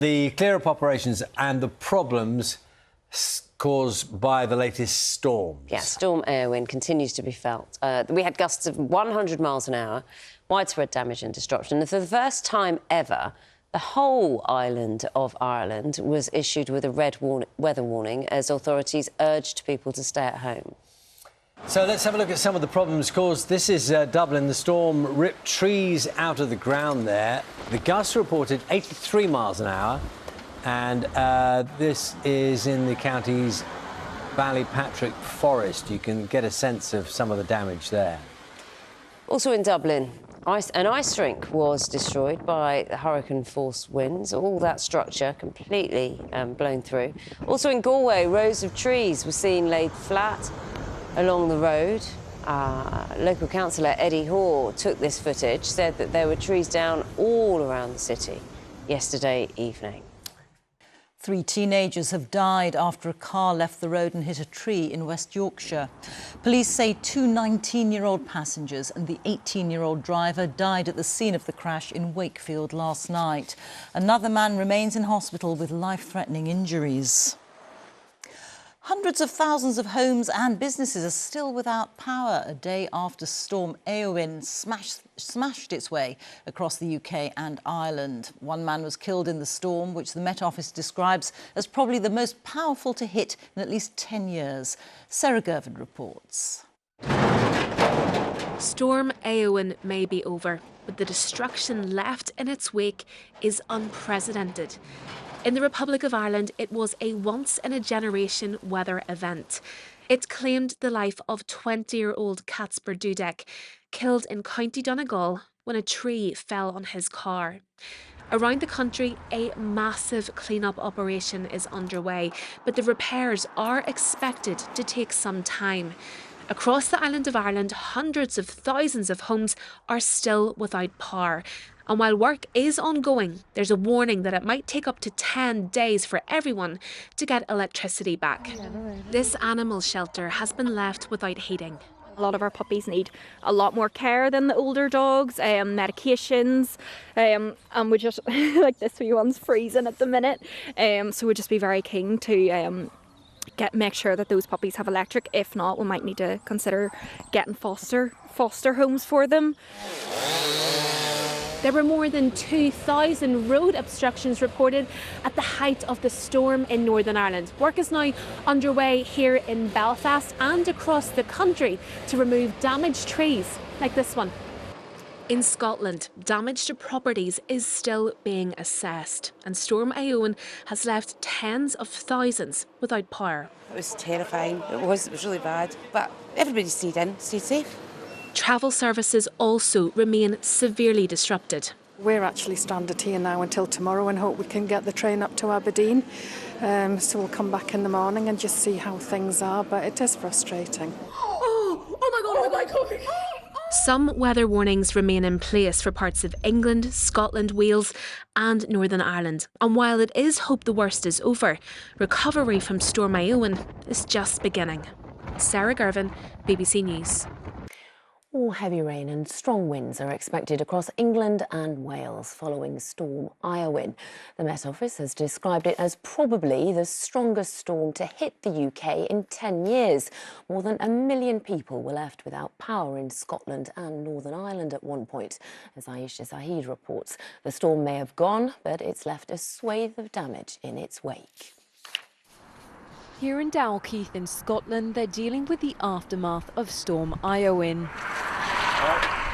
The clear-up operations and the problems caused by the latest storms. Yeah, Storm Éowyn continues to be felt. We had gusts of 100 miles an hour, widespread damage and destruction. And for the first time ever, the whole island of Ireland was issued with a red weather warning as authorities urged people to stay at home. So let's have a look at some of the problems caused. This is Dublin. The storm ripped trees out of the ground there. The gusts reported 83 miles an hour. And this is in the county's Ballypatrick forest. You can get a sense of some of the damage there. Also in Dublin, an ice rink was destroyed by the hurricane-force winds. All that structure completely blown through. Also in Galway, rows of trees were seen laid flat along the road. Local councillor Eddie Hoare took this footage, said that there were trees down all around the city yesterday evening. 3 teenagers have died after a car left the road and hit a tree in West Yorkshire. Police say 2 19-year-old passengers and the 18-year-old driver died at the scene of the crash in Wakefield last night. Another man remains in hospital with life-threatening injuries. Hundreds of thousands of homes and businesses are still without power a day after Storm Éowyn smashed its way across the UK and Ireland. 1 man was killed in the storm, which the Met Office describes as probably the most powerful to hit in at least 10 years. Sarah Gervin reports. Storm Éowyn may be over, but the destruction left in its wake is unprecedented. In the Republic of Ireland, it was a once-in-a-generation weather event. It claimed the life of 20-year-old Catsper Dudek, killed in County Donegal when a tree fell on his car. Around the country, a massive clean-up operation is underway, but the repairs are expected to take some time. Across the island of Ireland, hundreds of thousands of homes are still without power. And while work is ongoing, there's a warning that it might take up to 10 days for everyone to get electricity back. This animal shelter has been left without heating. A lot of our puppies need a lot more care than the older dogs, medications, and we just, like this wee one's freezing at the minute, so we'd just be very keen to make sure that those puppies have electric. If not, we might need to consider getting foster homes for them. There were more than 2,000 road obstructions reported at the height of the storm in Northern Ireland. Work is now underway here in Belfast and across the country to remove damaged trees like this one. In Scotland, damage to properties is still being assessed, and Storm Éowyn has left tens of thousands without power. It was terrifying. It was really bad, but everybody stayed safe. Travel services also remain severely disrupted. We're actually stranded here now until tomorrow and hope we can get the train up to Aberdeen. So we'll come back in the morning and just see how things are, but it is frustrating. Oh my God. Some weather warnings remain in place for parts of England, Scotland, Wales and Northern Ireland. And while it is hoped the worst is over, recovery from Storm Éowyn is just beginning. Sarah Gervin, BBC News. Heavy rain and strong winds are expected across England and Wales following Storm Éowyn. The Met Office has described it as probably the strongest storm to hit the UK in 10 years. More than 1 million people were left without power in Scotland and Northern Ireland at one point, as Aisha Zahid reports. The storm may have gone, but it's left a swathe of damage in its wake. Here in Dalkeith in Scotland, they're dealing with the aftermath of Storm Éowyn.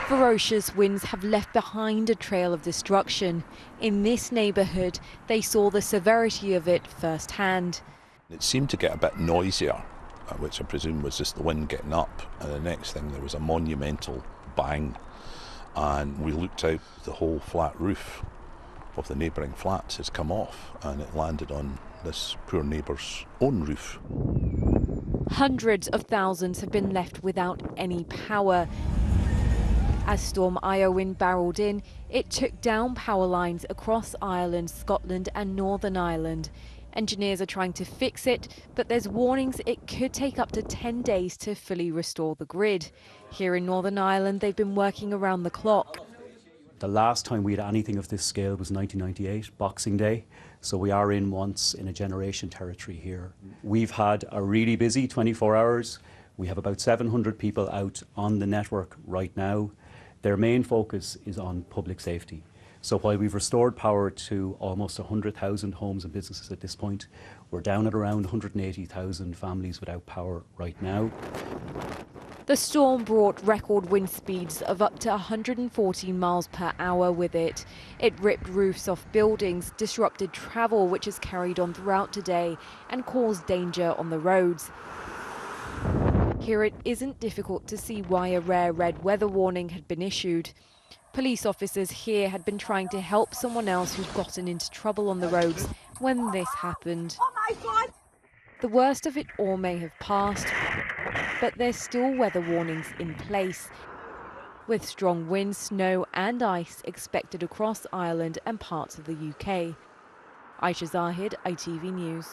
Ferocious winds have left behind a trail of destruction. In this neighbourhood, they saw the severity of it firsthand. It seemed to get a bit noisier, which I presume was just the wind getting up, and the next thing there was a monumental bang, and we looked out, the whole flat roof of the neighbouring flats has come off, and it landed on this poor neighbour's own roof. Hundreds of thousands have been left without any power. As Storm Éowyn barreled in, it took down power lines across Ireland, Scotland and Northern Ireland. Engineers are trying to fix it, but there's warnings it could take up to 10 days to fully restore the grid. Here in Northern Ireland, they've been working around the clock. The last time we had anything of this scale was 1998, Boxing Day. So we are in once in a generation territory here. We've had a really busy 24 hours. We have about 700 people out on the network right now. Their main focus is on public safety. So while we've restored power to almost 100,000 homes and businesses at this point, we're down at around 180,000 families without power right now. The storm brought record wind speeds of up to 140 miles per hour with it. It ripped roofs off buildings, disrupted travel, which has carried on throughout today, and caused danger on the roads. Here it isn't difficult to see why a rare red weather warning had been issued. Police officers here had been trying to help someone else who'd gotten into trouble on the roads when this happened. Oh my God! The worst of it all may have passed, but there's still weather warnings in place, with strong winds, snow and ice expected across Ireland and parts of the UK. Aisha Zahid, ITV News.